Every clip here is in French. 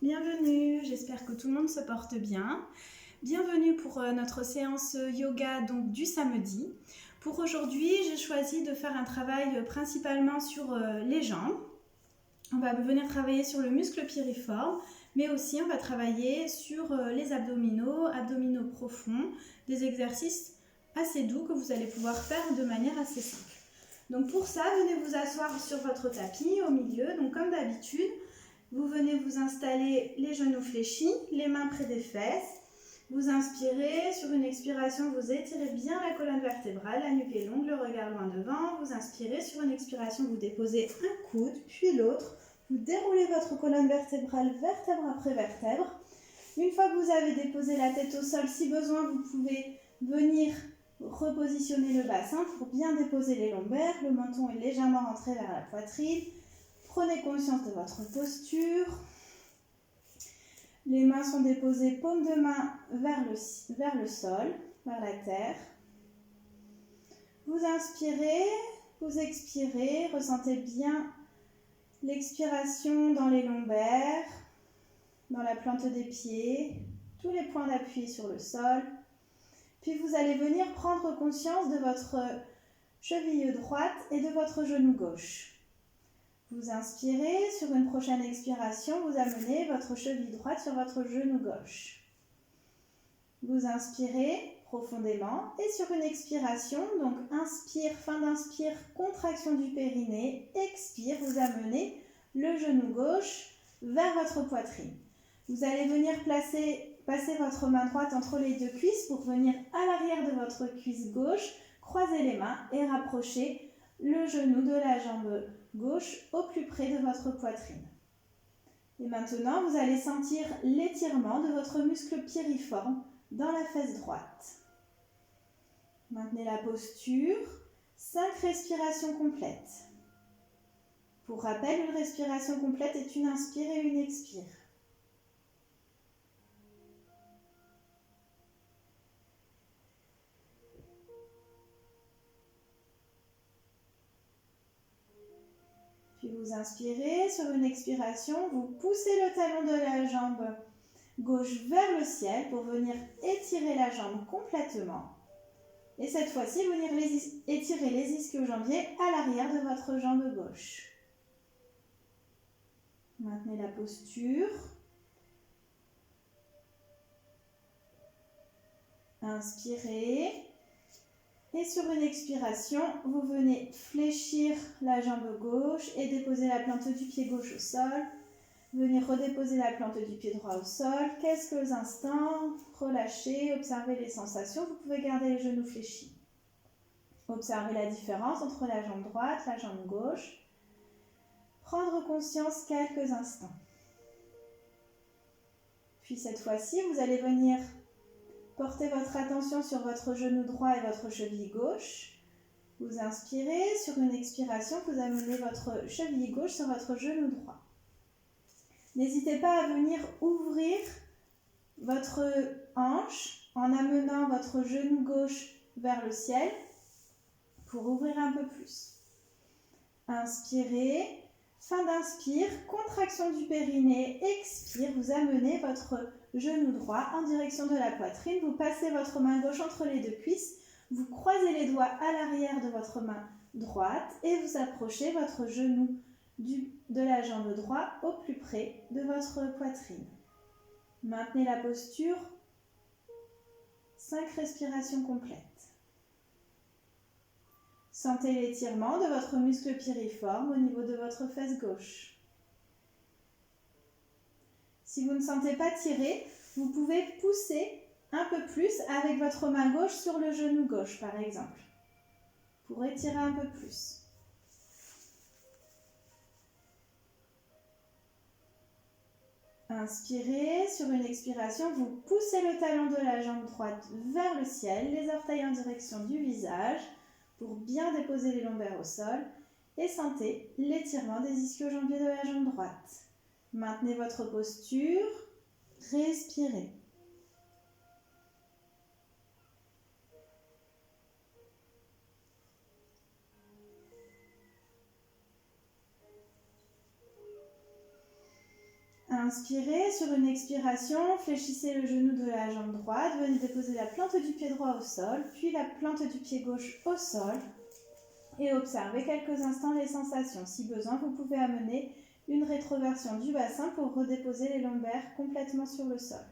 Bienvenue, j'espère que tout le monde se porte bien. Bienvenue pour notre séance yoga donc, du samedi. Pour aujourd'hui, j'ai choisi de faire un travail principalement sur les jambes. On va venir travailler sur le muscle piriforme, mais aussi on va travailler sur les abdominaux profonds, des exercices assez doux que vous allez pouvoir faire de manière assez simple. Donc pour ça, venez vous asseoir sur votre tapis au milieu, donc comme d'habitude. Vous venez vous installer les genoux fléchis, les mains près des fesses. Vous inspirez, sur une expiration, vous étirez bien la colonne vertébrale, la nuque est longue, le regard loin devant. Vous inspirez, sur une expiration, vous déposez un coude, puis l'autre. Vous déroulez votre colonne vertébrale, vertèbre après vertèbre. Une fois que vous avez déposé la tête au sol, si besoin, vous pouvez venir repositionner le bassin pour bien déposer les lombaires. Le menton est légèrement rentré vers la poitrine. Prenez conscience de votre posture. Les mains sont déposées, paume de main vers le sol, vers la terre. Vous inspirez, vous expirez, ressentez bien l'expiration dans les lombaires, dans la plante des pieds, tous les points d'appui sur le sol. Puis vous allez venir prendre conscience de votre cheville droite et de votre genou gauche. Vous inspirez, sur une prochaine expiration, vous amenez votre cheville droite sur votre genou gauche. Vous inspirez profondément et sur une expiration, donc inspire, fin d'inspire, contraction du périnée, expire, vous amenez le genou gauche vers votre poitrine. Vous allez venir passer votre main droite entre les deux cuisses pour venir à l'arrière de votre cuisse gauche, croiser les mains et rapprocher le genou de la jambe gauche au plus près de votre poitrine. Et maintenant, vous allez sentir l'étirement de votre muscle piriforme dans la fesse droite. Maintenez la posture, 5 respirations complètes. Pour rappel, une respiration complète est une inspire et une expire. Puis vous inspirez, sur une expiration, vous poussez le talon de la jambe gauche vers le ciel pour venir étirer la jambe complètement. Et cette fois-ci, venir étirer les ischio-jambiers à l'arrière de votre jambe gauche. Maintenez la posture. Inspirez. Et sur une expiration, vous venez fléchir la jambe gauche et déposer la plante du pied gauche au sol. Venir redéposer la plante du pied droit au sol. Quelques instants, relâchez, observez les sensations. Vous pouvez garder les genoux fléchis. Observez la différence entre la jambe droite et la jambe gauche. Prendre conscience quelques instants. Puis cette fois-ci, vous allez venir portez votre attention sur votre genou droit et votre cheville gauche. Vous inspirez, sur une expiration, vous amenez votre cheville gauche sur votre genou droit. N'hésitez pas à venir ouvrir votre hanche en amenant votre genou gauche vers le ciel pour ouvrir un peu plus. Inspirez, fin d'inspire, contraction du périnée, expire, vous amenez votre genou droit en direction de la poitrine, vous passez votre main gauche entre les deux cuisses, vous croisez les doigts à l'arrière de votre main droite et vous approchez votre genou de la jambe droite au plus près de votre poitrine. Maintenez la posture, 5 respirations complètes. Sentez l'étirement de votre muscle piriforme au niveau de votre fesse gauche. Si vous ne sentez pas tirer, vous pouvez pousser un peu plus avec votre main gauche sur le genou gauche, par exemple, pour étirer un peu plus. Inspirez, sur une expiration, vous poussez le talon de la jambe droite vers le ciel, les orteils en direction du visage, pour bien déposer les lombaires au sol, et sentez l'étirement des ischio-jambiers de la jambe droite. Maintenez votre posture, respirez. inspirez, sur une expiration, fléchissez le genou de la jambe droite, venez déposer la plante du pied droit au sol, puis la plante du pied gauche au sol et observez quelques instants les sensations. Si besoin, vous pouvez amener une rétroversion du bassin pour redéposer les lombaires complètement sur le sol.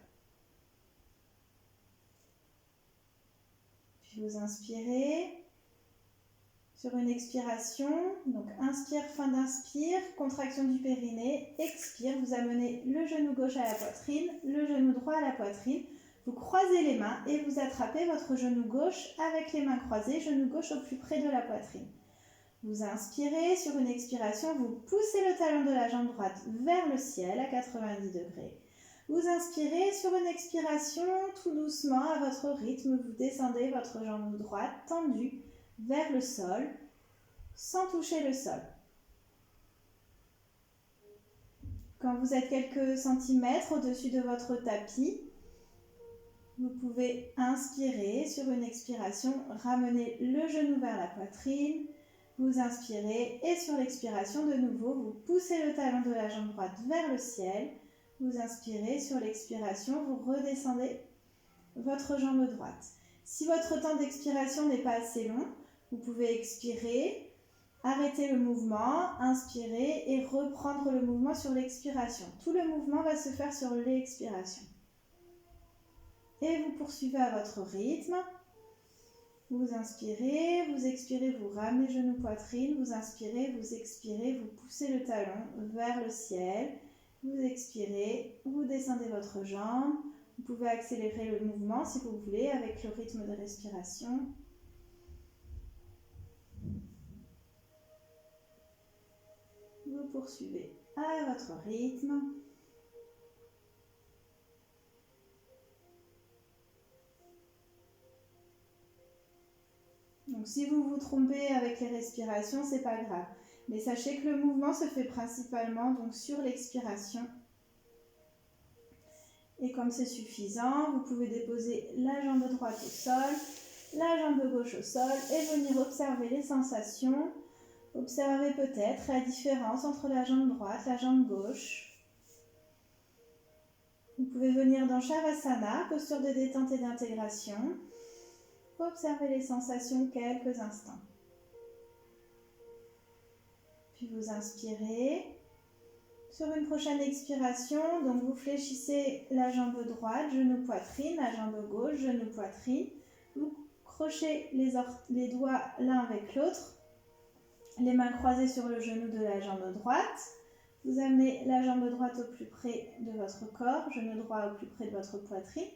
Puis vous inspirez. Sur une expiration, donc inspire, fin d'inspire, contraction du périnée, expire, vous amenez le genou gauche à la poitrine, le genou droit à la poitrine, vous croisez les mains et vous attrapez votre genou gauche avec les mains croisées, genou gauche au plus près de la poitrine. Vous inspirez, sur une expiration, vous poussez le talon de la jambe droite vers le ciel à 90 degrés. Vous inspirez, sur une expiration, tout doucement, à votre rythme, vous descendez votre jambe droite tendue vers le sol, sans toucher le sol. Quand vous êtes quelques centimètres au-dessus de votre tapis, vous pouvez inspirer, sur une expiration, ramener le genou vers la poitrine, vous inspirez et sur l'expiration, de nouveau, vous poussez le talon de la jambe droite vers le ciel, vous inspirez, sur l'expiration, vous redescendez votre jambe droite. Si votre temps d'expiration n'est pas assez long, vous pouvez expirer, arrêter le mouvement, inspirer et reprendre le mouvement sur l'expiration. Tout le mouvement va se faire sur l'expiration. Et vous poursuivez à votre rythme. Vous inspirez, vous expirez, vous ramenez genou poitrine, vous inspirez, vous expirez, vous poussez le talon vers le ciel, vous expirez, vous descendez votre jambe. Vous pouvez accélérer le mouvement si vous voulez avec le rythme de respiration. Vous poursuivez à votre rythme. Donc si vous vous trompez avec les respirations, c'est pas grave. Mais sachez que le mouvement se fait principalement donc sur l'expiration. Et comme c'est suffisant, vous pouvez déposer la jambe droite au sol, la jambe gauche au sol et venir observer les sensations. Observez peut-être la différence entre la jambe droite et la jambe gauche. Vous pouvez venir dans Shavasana, posture de détente et d'intégration. Observez les sensations quelques instants. Puis vous inspirez. Sur une prochaine expiration, donc vous fléchissez la jambe droite, genou poitrine, la jambe gauche, genou poitrine. Vous crochez les doigts l'un avec l'autre. Les mains croisées sur le genou de la jambe droite. Vous amenez la jambe droite au plus près de votre corps, genou droit au plus près de votre poitrine.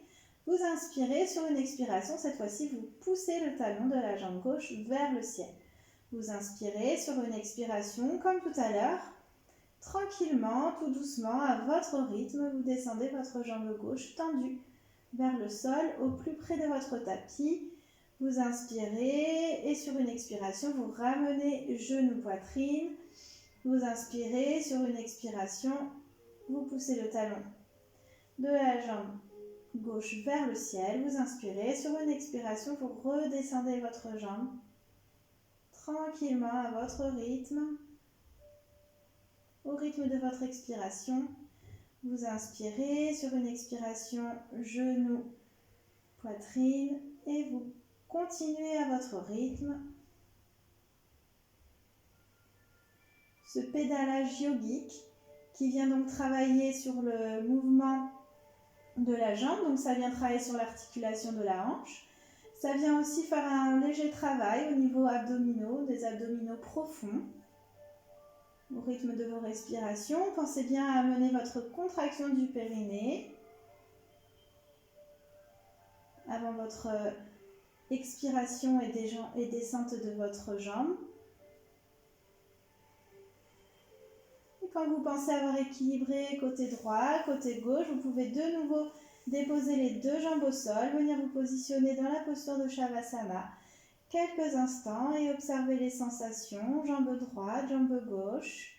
Vous inspirez, sur une expiration, cette fois-ci, vous poussez le talon de la jambe gauche vers le ciel. Vous inspirez, sur une expiration, comme tout à l'heure. Tranquillement, tout doucement, à votre rythme, vous descendez votre jambe gauche tendue vers le sol, au plus près de votre tapis. Vous inspirez et sur une expiration, vous ramenez genou poitrine. Vous inspirez, sur une expiration, vous poussez le talon de la jambe gauche vers le ciel. Vous inspirez, sur une expiration, vous redescendez votre jambe tranquillement à votre rythme. Au rythme de votre expiration, vous inspirez, sur une expiration, genou, poitrine et vous continuez à votre rythme. Ce pédalage yogique qui vient donc travailler sur le mouvement de la jambe, donc ça vient travailler sur l'articulation de la hanche. Ça vient aussi faire un léger travail au niveau abdominaux, des abdominaux profonds. Au rythme de vos respirations, pensez bien à amener votre contraction du périnée avant votre expiration et descente de votre jambe. Et quand vous pensez avoir équilibré côté droit, côté gauche, vous pouvez de nouveau déposer les deux jambes au sol, venir vous positionner dans la posture de Shavasana quelques instants et observer les sensations, jambe droite, jambe gauche.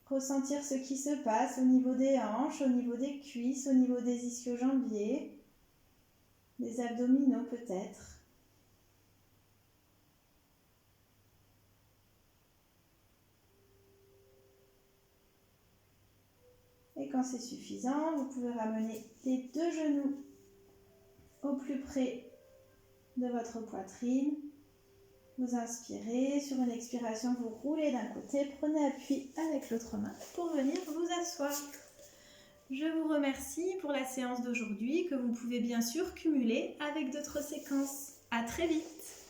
Ressentir ce qui se passe au niveau des hanches, au niveau des cuisses, au niveau des ischio-jambiers, des abdominaux peut-être. Et quand c'est suffisant, vous pouvez ramener les deux genoux au plus près de votre poitrine. Vous inspirez, sur une expiration, vous roulez d'un côté, prenez appui avec l'autre main pour venir vous asseoir. Je vous remercie pour la séance d'aujourd'hui que vous pouvez bien sûr cumuler avec d'autres séquences. À très vite!